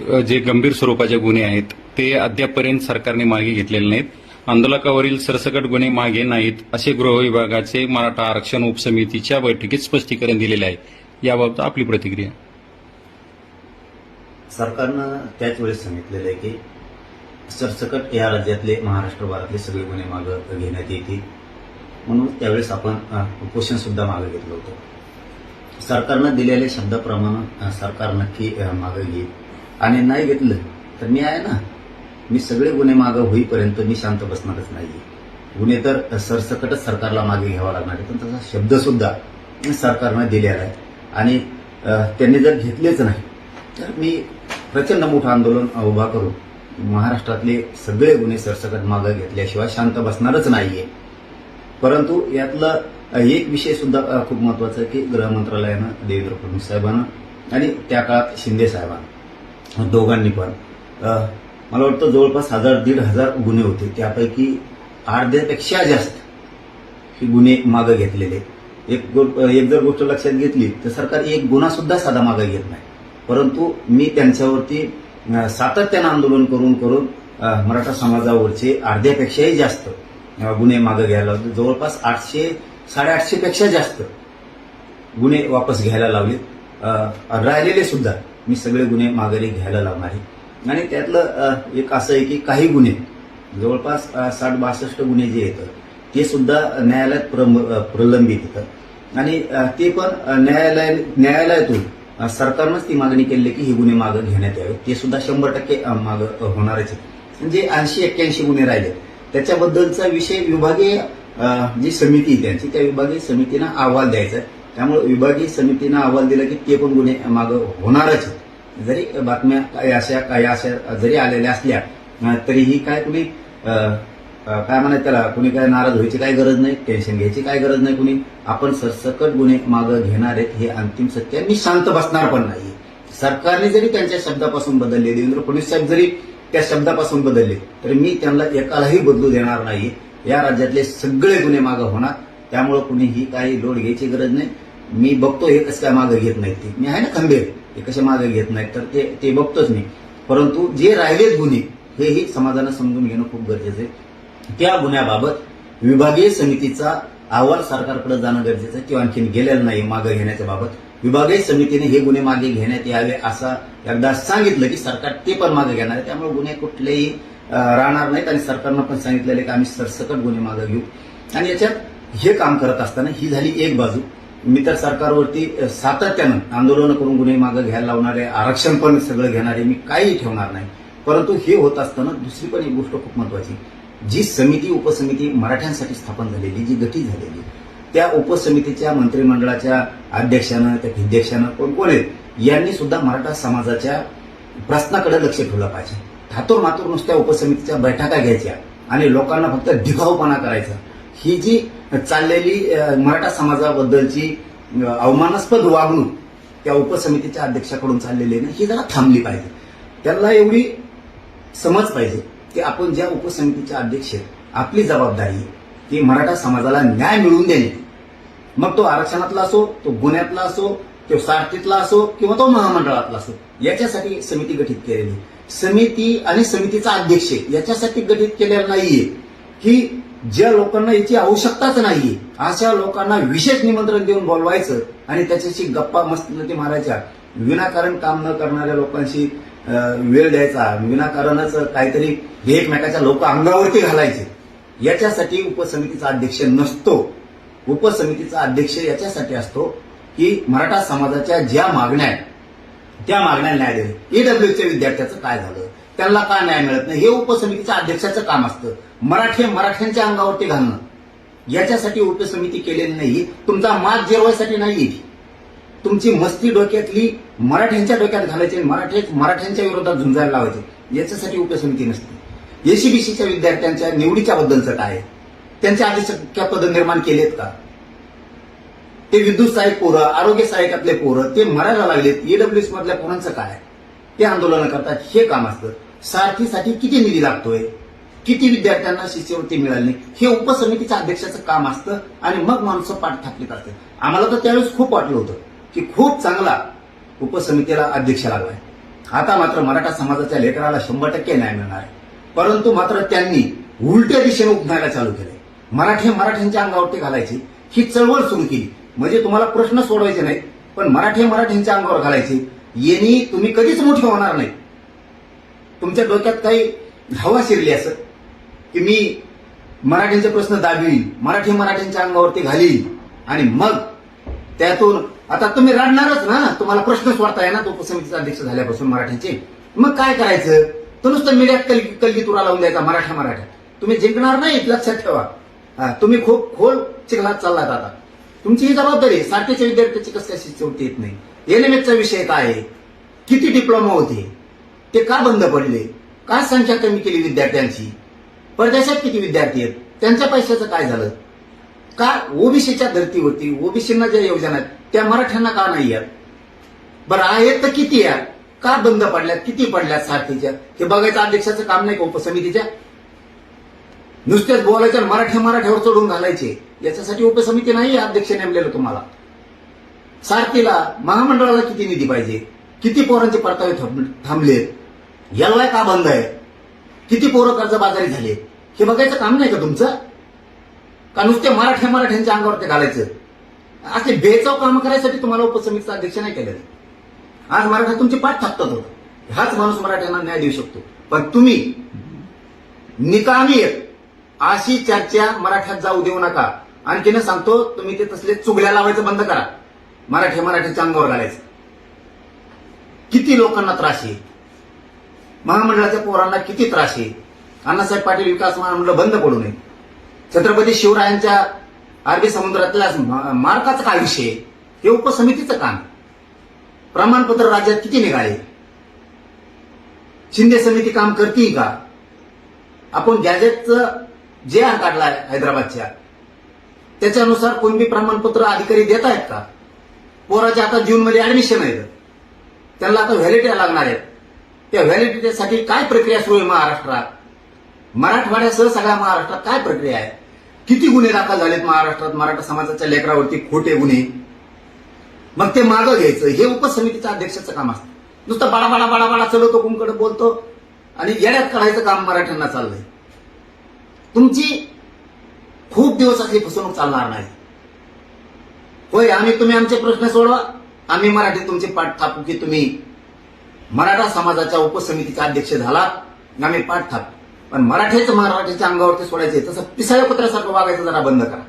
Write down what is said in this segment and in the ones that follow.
जे गंभीर स्वरूपाचे गुन्हे आहेत ते अद्यापपर्यंत सरकारने मागे घेतलेले नाहीत. आंदोलकावरील सरसकट गुन्हे मागे नाहीत असे गृह विभागाचे मराठा आरक्षण उपसमितीच्या बैठकीत स्पष्टीकरण दिलेले आहे. याबाबत आपली प्रतिक्रिया. सरकारनं त्याच वेळेस सांगितलेलं आहे की सरसकट या राज्यातले महाराष्ट्रभरातले सगळे गुन्हे मागे घेण्यात येतील, म्हणून त्यावेळेस आपण उपोषण सुद्धा मागे घेतलं होतं. सरकारनं दिलेल्या शब्दाप्रमाणे सरकार नक्की मागे घेईल आणि नाही घेतलं तर मी आहे ना, मी सगळे गुन्हे मागे होईपर्यंत मी शांत बसणारच नाहीये. गुन्हे तर सरसकटच सरकारला मागे घ्यावा लागणार आहे, पण तसा शब्द सुद्धा सरकारनं दिलेला आहे आणि त्यांनी जर घेतलेच नाही तर मी प्रचंड मोठं आंदोलन उभा करून महाराष्ट्रातले सगळे गुन्हे सरसकट मागे घेतल्याशिवाय शांत बसणारच नाहीये. परंतु यातला एक विषय सुद्धा खूप महत्वाचा आहे की गृह मंत्रालयानं देवेंद्र फडणवीस साहेबांना आणि त्या काळात शिंदे साहेबांना दोघांनी पण मला वाटतं जवळपास 1000-1500 गुन्हे होते, त्यापैकी अर्ध्यापेक्षा जास्त हे गुन्हे मागे घेतलेले. एक जर गोष्ट लक्षात घेतली तर सरकार एक गुन्हा सुद्धा साधा मागे घेत नाही, परंतु मी त्यांच्यावरती सातत्यानं आंदोलन करून मराठा समाजावरचे अर्ध्यापेक्षाही जास्त गुन्हे मागे घ्यायला लावले. जवळपास 800-850 पेक्षा जास्त गुन्हे वापस घ्यायला लावले. राहिलेले सुद्धा मी सगळे गुन्हे माघारी घ्यायला लावणार आहे. आणि त्यातलं एक असं आहे की काही गुन्हे जवळपास 60-62 गुन्हे जे येतात ते सुद्धा न्यायालयात प्रलंबित येतात आणि ते पण न्यायालयातून सरकारनंच ती मागणी केली की हे गुन्हे मागे घेण्यात यावे. ते सुद्धा 100% मागे होणारच आहे. म्हणजे 80-81 गुन्हे राहिले त्याच्याबद्दलचा विषय विभागीय जी समिती त्यांची त्या विभागीय समितीनं अहवाल द्यायचा आहे. त्यामुळे विभागीय समितीनं अहवाल दिला की ते पण गुन्हे मागे होणारच. जरी बातम्या काही अशा जरी आलेल्या असल्या तरीही काय कुणी काय म्हणत त्याला कुणी काय नाराज व्हायची काही गरज नाही, टेन्शन घ्यायची काही गरज नाही. कुणी आपण सरसकट गुन्हे मागे घेणार आहेत हे अंतिम सत्य. मी शांत बसणार पण नाही. सरकारने जरी त्यांच्या शब्दापासून बदलले, देवेंद्र फडणवीस साहेब जरी त्या शब्दापासून बदलले तर मी त्यांना एकालाही बदलू देणार नाही. या राज्यातले सगळे गुन्हे मागे होणार, त्यामुळे कुणीही काही लोड घ्यायची गरज नाही. मी बघतो हे कसं काय मागे घेत नाहीत ते, मी आहे ना खंबीर, हे कसे मागे घेत नाहीत तर ते बघतोच मी. परंतु जे राहिलेत गुन्हे हेही समाजानं समजून घेणं खूप गरजेचं आहे. त्या गुन्ह्याबाबत विभागीय समितीचा अहवाल सरकारकडे जाणं गरजेचं आहे. किंवा आणखीन गेलेलं नाही मागे घेण्याच्या बाबत. विभागीय समितीने हे गुन्हे मागे घेण्यात यावे असं एकदा सांगितलं की सरकार ते पण मागे घेणार आहे. त्यामुळे गुन्हे कुठलेही राहणार नाहीत आणि सरकारनं पण सांगितलेलं की आम्ही सरसकट गुन्हे मागे घेऊ. आणि याच्यात हे काम करत असताना ही झाली एक बाजू. मी तर सरकारवरती सातत्यानं आंदोलन करून गुन्हे मागे घ्यायला लावणारे, आरक्षण पण सगळं घेणारे, मी काही ठेवणार नाही. परंतु हे होत असताना दुसरी पण एक गोष्ट खूप महत्वाची, जी समिती उपसमिती मराठ्यांसाठी स्थापन झालेली, जी गठीत झालेली, त्या उपसमितीच्या मंत्रिमंडळाच्या अध्यक्षानं त्या अध्यक्षानं कोण आहेत यांनी सुद्धा मराठा समाजाच्या प्रश्नाकडे लक्ष ठेवलं पाहिजे. थातूर मातूर नुसत्या उपसमितीच्या बैठका घ्यायच्या आणि लोकांना फक्त दिखाऊपणा करायचा, ही जी चाललेली मराठा समाजाबद्दलची अवमानास्पद वागणूक त्या उपसमितीच्या अध्यक्षाकडून चाललेली आहे, ही जरा थांबली पाहिजे. त्यांना एवढी समज पाहिजे की आपण ज्या उपसमितीच्या अध्यक्ष आपली जबाबदारी की मराठा समाजाला न्याय मिळवून देणे, मग तो आरक्षणातला असो, तो गुन्ह्यातला असो, तो सारथीतला असो किंवा तो महामंडळातला असो, याच्यासाठी समिती गठीत केलेली. समिती आणि समितीचा अध्यक्ष याच्यासाठी गठीत केलेला नाहीये की ज्या लोकांना याची आवश्यकताच नाहीये अशा लोकांना विशेष निमंत्रण देऊन बोलवायचं आणि त्याच्याशी गप्पा मस्ती मारायच्या, विनाकारण काम न करणाऱ्या लोकांशी वेळ द्यायचा, विनाकारणच काहीतरी एकमेकाच्या लोक अंगावरती घालायचे, याच्यासाठी उपसमितीचा अध्यक्ष नसतो. उपसमितीचा अध्यक्ष याच्यासाठी असतो की मराठा समाजाच्या ज्या मागण्या आहेत त्या मागण्या न्याय देणे. ईडब्ल्यूच्या विद्यार्थ्याचं काय झालं, त्यांना का न्याय मिळत नाही, हे उपसमितीच्या अध्यक्षाचं काम असतं. मराठ्यांच्या अंगावरती घालणं, याच्यासाठी उपसमिती केलेली नाही. तुमचा माग जिरवायसाठी नाही, तुमची मस्ती डोक्यातली मराठ्यांच्या डोक्यात घालायची, मराठ्यांच्या विरोधात झुंजायला लावायचे, याच्यासाठी उपसमिती नसते. एसीबीसीच्या विद्यार्थ्यांच्या निवडीच्या बद्दलचं काय, त्यांच्या अध्यक्ष पद निर्माण केलेत का? ते विद्युत सहाय्यक पोरं, आरोग्य सहाय्यकातले पोरं ते मरायला लागलेत, ईडब्ल्यूएस मधल्या पोरांचं काय, ते आंदोलन करतात, हे काम असतं. सारथीसाठी किती निधी लागतोय, किती विद्यार्थ्यांना शिष्यवृत्ती मिळाली नाही, हे उपसमितीच्या अध्यक्षाचं काम असतं. आणि मग माणसं पाठ थापलीत असते. आम्हाला तर त्यावेळेस खूप वाटलं होतं की खूप चांगला उपसमितीला अध्यक्ष लागलाय, आता मात्र मराठा समाजाच्या लेकराला 100% न्याय मिळणार आहे. परंतु मात्र त्यांनी उलट्या दिशेने उपनायला चालू केलंय. मराठ्यांच्या अंगावरती घालायची ही चळवळ सुरू केली. म्हणजे तुम्हाला प्रश्न सोडवायचे नाहीत, पण मराठ्यांच्या अंगावर घालायचे. यांनी तुम्ही कधीच मोठे होणार नाही. तुमच्या डोक्यात काही हवा शिरली असं की मी मराठ्यांचे प्रश्न दाबील, मराठ्यांच्या अंगावरती घालील आणि मग त्यातून आता तुम्ही रडणारच ना. तुम्हाला प्रश्न सोडताय ना तो उपसमितीचा अध्यक्ष झाल्यापासून मराठ्यांचे. मग काय करायचं? तर नुसतं मीडियात कलगीतुरा लावून द्यायचा मराठा. तुम्ही जिंकणार नाही, लक्षात ठेवा. तुम्ही खूप खोल चिखलात चाललात आता. तुमची ही जबाबदारी आहे. सारखेच्या विद्यार्थ्याची कसं काय शिष्यवृत्ती येत नाही? एनएमएसचा विषय काय आहे? किती डिप्लोमा होते? ते का बंद पडले? का संख्या कमी केली विद्यार्थ्यांची? परदेशात किती विद्यार्थी आहेत? त्यांच्या पैशाचं काय झालं? का ओबीसीच्या धर्तीवरती ओबीसींना ज्या योजना आहेत त्या मराठ्यांना का नाही आहेत? बरं आहेत तर किती आहेत? का बंद पडल्यात? किती पडल्यात सारखीच्या? हे बघायचं अध्यक्षाचं काम नाही का उपसमितीच्या? नुसतेच बोलायच्या मराठ्यावर चढून घालायचे. याच्यासाठी उपसमिती नाही अध्यक्ष नेमलेलं तुम्हाला. सारखीला महामंडळाला किती निधी पाहिजे? किती पोरांचे परतावे थांबलेत? याला का बंद आहे? किती पोरं कर्जबाजारी झाले? हे बघायचं काम नाही का तुमचं? का नुसते मराठ्यांच्या अंगावर ते घालायचं? असे बेचाव काम करायसाठी तुम्हाला उपसमितीचा अध्यक्ष नाही केलेलं. आज मराठा तुमची पाठ थापतात होतं. हाच माणूस मराठ्यांना न्याय देऊ शकतो. पण तुम्ही निकामी आहेत अशी चर्चा मराठ्यात जाऊ देऊ नका. आणखीन सांगतो, तुम्ही ते तसले चुगल्या लावायचं बंद करा. मराठ्याच्या अंगावर घालायचं. किती लोकांना त्रास आहे? महामंडळाच्या पोरांना किती त्रास आहे? अण्णासाहेब पाटील विकास महामंडळ बंद पडू नये. छत्रपती शिवरायांच्या अरबी समुद्रातल्या मार्काचा काय विषय? हे उपसमितीचं काम. प्रमाणपत्र राज्यात किती निघाले? शिंदे समिती काम करते का? आपण गॅजेटचं जे आर काढलाय हैदराबादच्या, त्याच्यानुसार कोणती प्रमाणपत्र अधिकारी देत आहेत का? पोराचे आता जूनमध्ये ऍडमिशन आहेत, त्यांना आता व्हॅलिडिटी लागणार आहेत. त्या व्हॅलिडिटीसाठी काय प्रक्रिया सुरू आहे महाराष्ट्रात? मराठवाड्यासह सगळ्या महाराष्ट्रात काय प्रक्रिया आहे? किती गुन्हे दाखल झालेत महाराष्ट्रात मराठा समाजाच्या लेकरावरती, खोटे गुन्हे? मग ते मागं घ्यायचं. हे उपसमितीच्या अध्यक्षाचं काम असतं. नुसतं बाळा चलवतो, कुंकडे बोलतो आणि येड्यात काढायचं काम मराठ्यांना चाललंय. तुमची खूप दिवस असली फसवणूक चालणार नाही. होय, तुम्ही आमचे प्रश्न सोडवा, आम्ही मराठी तुमची पाठ थापू की तुम्ही मराठा समाजाच्या उपसमितीचा अध्यक्ष झाला, आम्ही पाठ थाप. पण मराठ्याच्या अंगावरती सोडायचे, तसं पिसाळ्या कुत्र्यासारखं वागायचं जरा बंद करा.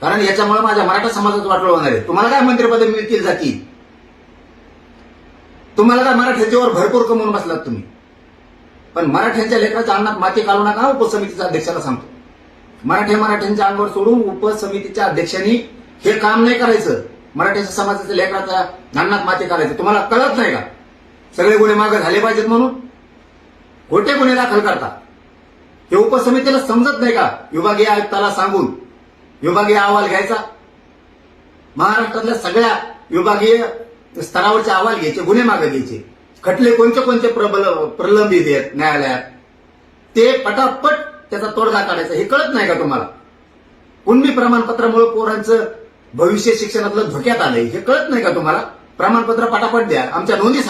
कारण याच्यामुळे माझ्या मराठा समाजाचं वाटलं होणार आहे. तुम्हाला काय मंत्रिपद मिळतील जाती? तुम्हाला काय मराठ्याच्यावर भरपूर कमवून बसलात तुम्ही. पण मराठ्यांच्या लेकराच्या अन्नात माती घालू नका. उपसमितीच्या अध्यक्षाला सांगतो, मराठ्यांच्या अंगावर सोडून उपसमितीच्या अध्यक्षांनी हे काम नाही करायचं. मराठ्याच्या समाजाच्या लेकराच्या अन्नात माती घालायचं. तुम्हाला कळत नाही का सगळे गुन्हे मागे झाले पाहिजेत म्हणून? खोटे गुन्हे दाखल करता. हे उपसमितीला समजत नाही का? विभागीय आयुक्ताला सांगून विभागीय अहवाल घ्यायचा. महाराष्ट्रातल्या सगळ्या विभागीय स्तरावरचे अहवाल घ्यायचे, गुन्हे मागे घ्यायचे. खटले कोणते प्रलंबित आहेत न्यायालयात, ते पटापट त्याचा तोडगा काढायचा. हे कळत नाही का तुम्हाला? कुणबी प्रमाणपत्रामुळे पोरांचं भविष्य शिक्षणातलं धोक्यात आलंय. हे कळत नाही का तुम्हाला? प्रमाणपत्र पटापट द्या. आमच्या नोंदी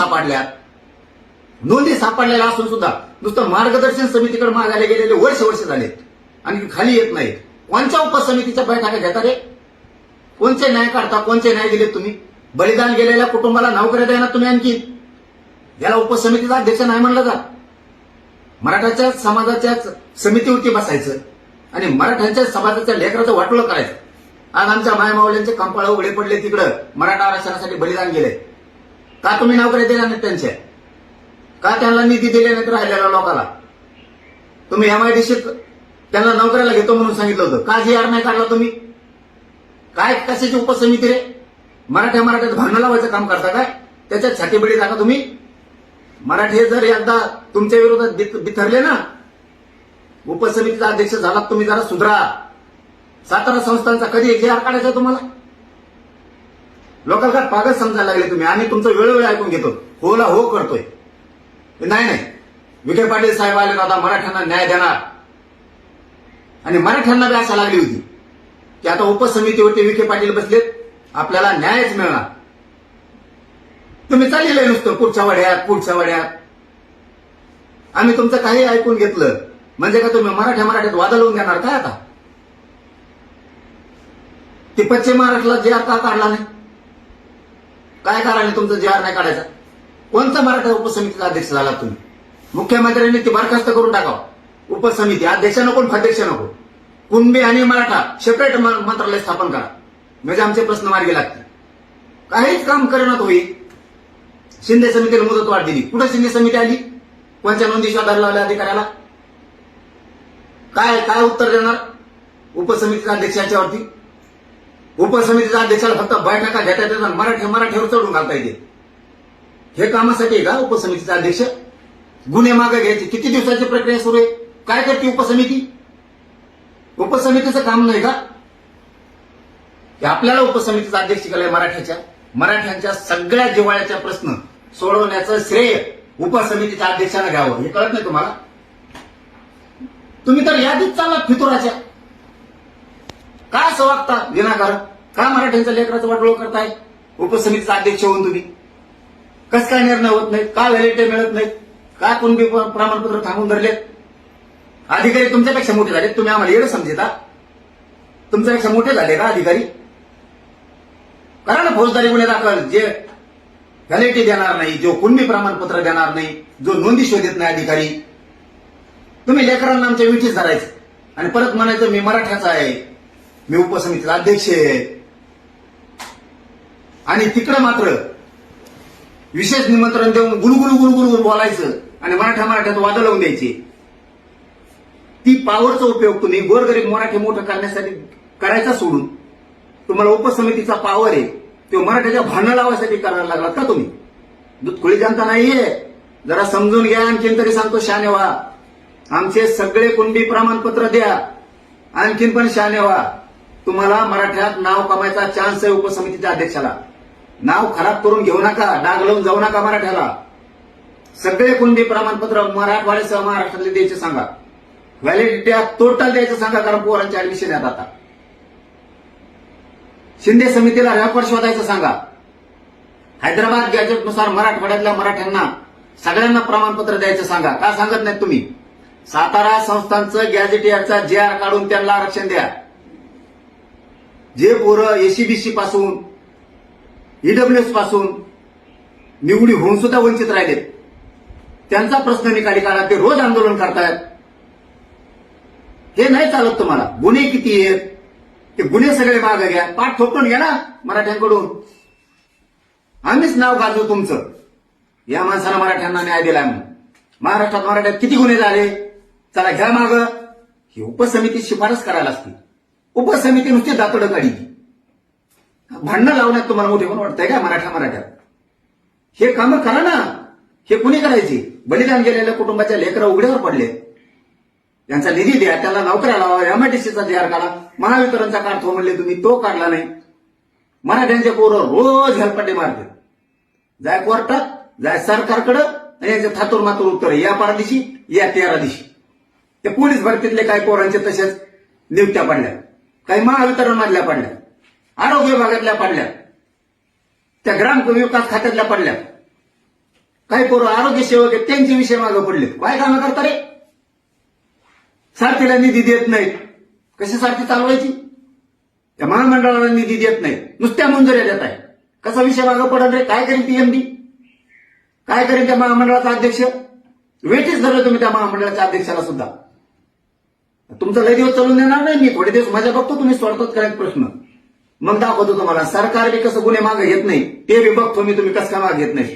सापडलेल्या असून सुद्धा नुसतं मार्गदर्शन समितीकडे मागायला गेलेले वर्ष झालेत आणि खाली येत नाहीत. कोणत्या उपसमितीच्या बैठका घेता रे? कोणचे न्याय काढता? कोणचे न्याय दिलेत तुम्ही? बलिदान गेलेल्या कुटुंबाला नोकऱ्या द्या ना तुम्ही. आणखी याला उपसमितीचा अध्यक्ष नाही म्हणलं जात. मराठाच्या समाजाच्या समितीवरती बसायचं आणि मराठ्यांच्या समाजाच्या लेकराचं वाटोळं करायचं. आज आमच्या मायमावल्यांचे कंपाळ उघडे पडले, तिकडं मराठा आरक्षणासाठी बलिदान गेले. का तुम्ही नोकऱ्या दिल्या नाहीत त्यांच्या? का त्यांना निधी दिले नाहीत राहिलेल्या लोकांना? तुम्ही एमआयडीसीत त्यांना नोकऱ्याला घेतो म्हणून सांगितलं होतं. का जी आर नाही काढला तुम्ही? काय कशाची उपसमिती रे? मराठ्यात भांडण लावायचं काम करता काय? त्याच्यात छातीबडी टाका तुम्ही. मराठी जर एकदा तुमच्या विरोधात बिथरले ना, उपसमितीचा अध्यक्ष झाला तुम्ही, जरा सुधरा. सातारा संस्थांचा कधी जी आर काढायचा तुम्हाला? लोकांना काय पागल समजायला लागले तुम्ही? आम्ही तुमचं वेळोवेळी ऐकून घेतो, होला हो करतोय. नाही, विखे पाटील साहेब आले आता मराठ्यांना न्याय देणार. आणि मराठ्यांना बी आशा लागली होती की आता उपसमितीवरती विखे पाटील बसलेत, आपल्याला न्यायच मिळणार. तुम्ही चाललेलं नुसतं पुढच्या वड्यात आम्ही तुमचं काही ऐकून घेतलं म्हणजे का तुम्ही मराठ्यात वादा लावून देणार काय आता? ते पश्चिम महाराष्ट्राला जे आर का काढला नाही? काय कारण आहे तुमचं जे आर नाही काढायचा? कोणता मराठा उपसमितीचा अध्यक्ष झाला तुम्ही? मुख्यमंत्र्यांनी ती बरखास्त करून टाकावं. उपसमिती अध्यक्ष नको, अध्यक्ष नको. कुणबी आणि मराठा सेपरेट मंत्रालय स्थापन करा म्हणजे आमचे प्रश्न मार्गी लागतील. काहीच काम करण्यात होईल. शिंदे समितीला मुदतवाढ दिली. कुठं शिंदे समिती आली? कोणत्या नोंदी शोधायला लावल्या अधिकाऱ्याला? काय काय उत्तर देणार उपसमितीचा अध्यक्ष याच्यावरती? उपसमितीचा अध्यक्षाला फक्त बैठका घेता येतात, मराठ्यावर चढून घालता येते. हे कामासाठी आहे का उपसमितीचा अध्यक्ष? गुन्हे मागे घ्यायचे. किती दिवसाची प्रक्रिया सुरू आहे? काय करते उपसमिती? उपसमितीचं काम नाही का? आपल्याला उपसमितीचा अध्यक्ष केलाय मराठ्यांच्या सगळ्या जिव्हाळ्याच्या प्रश्न सोडवण्याचं श्रेय उपसमितीच्या अध्यक्षांना घ्यावं. हे कळत नाही तुम्हाला? तुम्ही तर यादीच चालला फितुराच्या. का असं वागता विनाकारण? का मराठ्यांच्या लेकराचं वाटोळं करताय उपसमितीचा अध्यक्ष होऊन तुम्ही? कस काय निर्णय होत नाहीत? का व्हॅलिडिटी मिळत नाहीत? का कुणबी प्रमाणपत्र थांबून धरलेत? अधिकारी तुमच्यापेक्षा मोठे झाले. तुम्ही आम्हाला येणं समजता? तुमच्यापेक्षा मोठे झाले का अधिकारी? करा ना फौजदारी गुन्हे दाखल. जे व्हॅलिडिटी देणार नाही, जो कुणबी प्रमाणपत्र देणार नाही, जो नोंदी शोधत नाही अधिकारी, तुम्ही लेकरांना आमच्या विठीस धरायचं आणि परत म्हणायचं मी मराठ्याचा आहे, मी उपसमितीचा अध्यक्ष आहे. आणि तिकडं मात्र विशेष निमंत्रण देऊन गुलगुलू बोलायचं आणि मराठ्यात वाद लावून द्यायची. ती पॉवरचा उपयोग तुम्ही गोरगरीब मराठी मोठं करण्यासाठी करायचा सोडून तुम्हाला उपसमितीचा पॉवर आहे तो मराठ्याच्या भांडण लावायसाठी करायला लागलात का तुम्ही? दुधखोळी जनता नाहीये. जरा समजून घ्या. आणखीन तरी सांगतो शहाणे व्हा. आमचे सगळे कुणबी प्रमाणपत्र द्या. आणखीन पण शहाणे व्हा. तुम्हाला मराठ्यात नाव कमायचा चान्स आहे. उपसमितीच्या अध्यक्षाला नाव खराब करून घेऊ नका. डाग लावून जाऊ नका मराठ्याला. सगळे कुणबी प्रमाणपत्र मराठवाड्यासह महाराष्ट्रातले द्यायचे सांगा. व्हॅलिडिटी टोटल द्यायचं सांगा. कारण पोरांचे ऍडमिशन आहेत आता. शिंदे समितीला रेकॉर्ड शोधायचं सांगा. हैदराबाद गॅजेटनुसार मराठवाड्यातल्या मराठ्यांना सगळ्यांना प्रमाणपत्र द्यायचं सांगा. का सांगत नाहीत तुम्ही? सातारा संस्थांचं गॅजेटियरचा जे आर काढून त्यांना आरक्षण द्या. जे पोरं एसीबीसी पासून ईडब्ल्यूएस पासून निवडी होऊन सुद्धा वंचित राहिलेत त्यांचा प्रश्न निकाली काढा. ते रोज आंदोलन करतायत. हे नाही चालत तुम्हाला. गुन्हे किती आहेत ते गुन्हे सगळे मागे घ्या. पाठ थोपटून घ्या ना मराठ्यांकडून. आम्हीच नाव गाजवू तुमचं. या माणसाला मराठ्यांना न्याय दिलाय म्हणून. मराठ्यात किती गुन्हे झाले चला घ्या माग. ही उपसमिती शिफारस करायला असती. उपसमिती नुसती दातडं काढी. भांडणं लावण्यात तुम्हाला मोठे पण वाटतंय का मराठ्यात? हे कामं करा ना. हे कुणी करायची? बलिदान गेलेल्या कुटुंबाच्या लेकरं उघड्यावर पडले. त्यांचा निधी द्या. त्याला नोकऱ्या लावा. एमआयडीसीचा जे आर काढा. महावितरणचा काढतो म्हणले तुम्ही, तो काढला नाही. मराठ्यांचे पोरं रोज हेलपट्टे मारते. जाय कोर्टात, जाय सरकारकडं आणि यांचे थातूर मातूर उत्तर या परदिशी या 13 दिवशी. ते पोलीस भरतीतले काही पोरांचे तसेच नियुक्त्या पडल्या. काही महावितरण मधल्या पडल्या. आरोग्य विभागातल्या पडल्या. त्या ग्राम विकास खात्यातल्या पडल्या. काही पोरं आरोग्य सेवक आहेत त्यांचे विषय मागे पडले. काय कामं करता रे? सारथीला निधी देत नाहीत. कशी सारथी चालवायची? त्या महामंडळाला निधी देत नाही. नुसत्या मंजुऱ्या देत आहे. कसा विषय मागे पडत रे? काय करेल पीएमडी? काय करेल त्या महामंडळाचा अध्यक्ष? वेटीच धरलं तुम्ही त्या महामंडळाच्या अध्यक्षाला सुद्धा. तुमचा लय दिवस चालून देणार नाही मी. थोडे दिवस माझ्या बघतो तुम्ही सोडतात करायचे प्रश्न. मग दाखवतो तुम्हाला सरकार बी कसं गुन्हे मागे घेत नाही ते बी बघतो मी. तुम्ही कसं काय मागे घेत नाही.